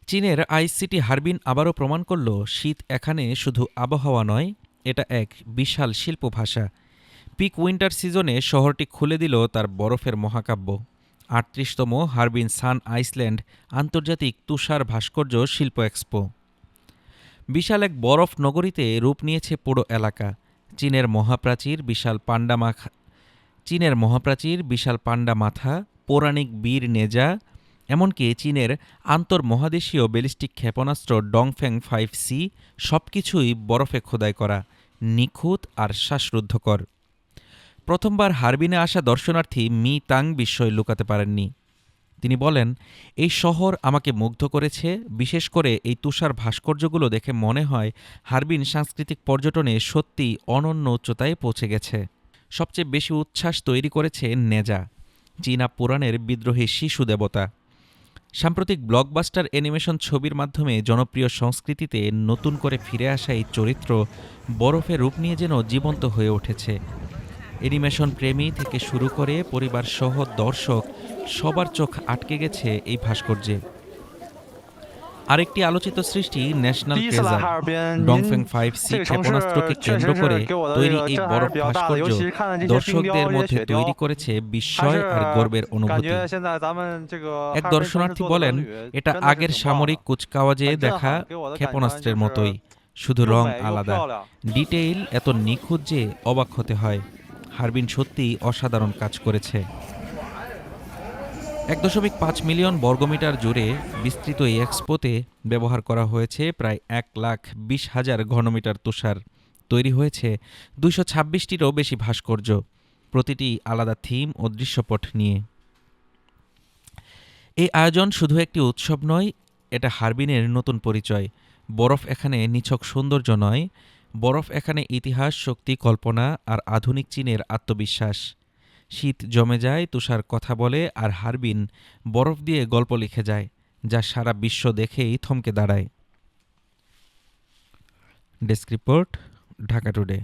চীনের আইস city Harbin আবারও প্রমাণ করল শীত এখানে শুধু আবহাওয়া নয়, এটা এক বিশাল শিল্পভাষা। পিক উইন্টার সিজনে শহরটি খুলে দিল তার বরফের মহাকাব্য। ৩৮তম হারবিন সান আইসল্যান্ড আন্তর্জাতিক তুষার ভাস্কর্য শিল্প এক্সপো। বিশাল এক বরফ নগরীতে রূপ নিয়েছে পুরো এলাকা। চীনের মহাপ্রাচীর, বিশাল পান্ডা মাথা, পৌরাণিক বীর নেজা, এমনকি চীনের আন্তর্মহাদেশীয় ব্যালিস্টিক ক্ষেপণাস্ত্র ডংফেং 5C সবকিছুই বরফে খোদাই করা, নিখুঁত আর শ্বাসরুদ্ধকর। প্রথমবার হারবিনে আসা দর্শনার্থী মি তাং বিস্ময় লুকাতে পারেননি। তিনি বলেন, এই শহর আমাকে মুগ্ধ করেছে। বিশেষ করে এই তুষার ভাস্কর্যগুলো দেখে মনে হয় হারবিন সাংস্কৃতিক পর্যটনে সত্যিই অনন্য উচ্চতায় পৌঁছে গেছে। সবচেয়ে বেশি উচ্ছ্বাস তৈরি করেছে নেজা, চীনা পুরাণের বিদ্রোহী শিশু দেবতা। সাম্প্রতিক ব্লকবাস্টার অ্যানিমেশন ছবির মাধ্যমে জনপ্রিয় সংস্কৃতিতে নতুন করে ফিরে আসা এই চরিত্র বরফে রূপ নিয়ে যেন জীবন্ত হয়ে উঠেছে। অ্যানিমেশন প্রেমী থেকে শুরু করে পরিবারসহ দর্শক সবার চোখ আটকে গেছে এই ভাস্কর্যে। আরেকটি আলোচিত সৃষ্টি ন্যাশনাল ট্রেজার ডংফেং 5C ক্ষেপণাস্ত্রকে কেন্দ্র করে তৈরি এই বরফ ভাস্কর্য দর্শকদের মধ্যে তৈরি করেছে বিস্ময় আর গর্বের অনুভূতি। এক দর্শনার্থী বলেন, এটা আগের সামরিক কুচকাওয়াজে দেখা ক্ষেপণাস্ত্রের মতোই, শুধু রং আলাদা। ডিটেইল এত নিখুঁত যে অবাক হতে হয়। হারবিন সত্যিই অসাধারণ কাজ করেছে। ১.৫ মিলিয়ন বর্গমিটার জুড়ে বিস্তৃত এই এক্সপোতে ব্যবহার করা হয়েছে প্রায় ১,২০,০০০ ঘনমিটার তুষার। তৈরি হয়েছে ২২৬টিরও বেশি ভাস্কর্য, প্রতিটি আলাদা থিম ও দৃশ্যপট নিয়ে। এই আয়োজন শুধু একটি উৎসব নয়, এটা হারবিনের নতুন পরিচয়। বরফ এখানে নিছক সৌন্দর্য নয়, বরফ এখানে ইতিহাস, শক্তি, কল্পনা আর আধুনিক চীনের আত্মবিশ্বাস। শীত জমে যায়, তুষার কথা বলে, আর হারবিন বরফ দিয়ে গল্প লিখে যায়, যা সারা বিশ্ব দেখেই থমকে দাঁড়ায়। Desk report, Dhaka today.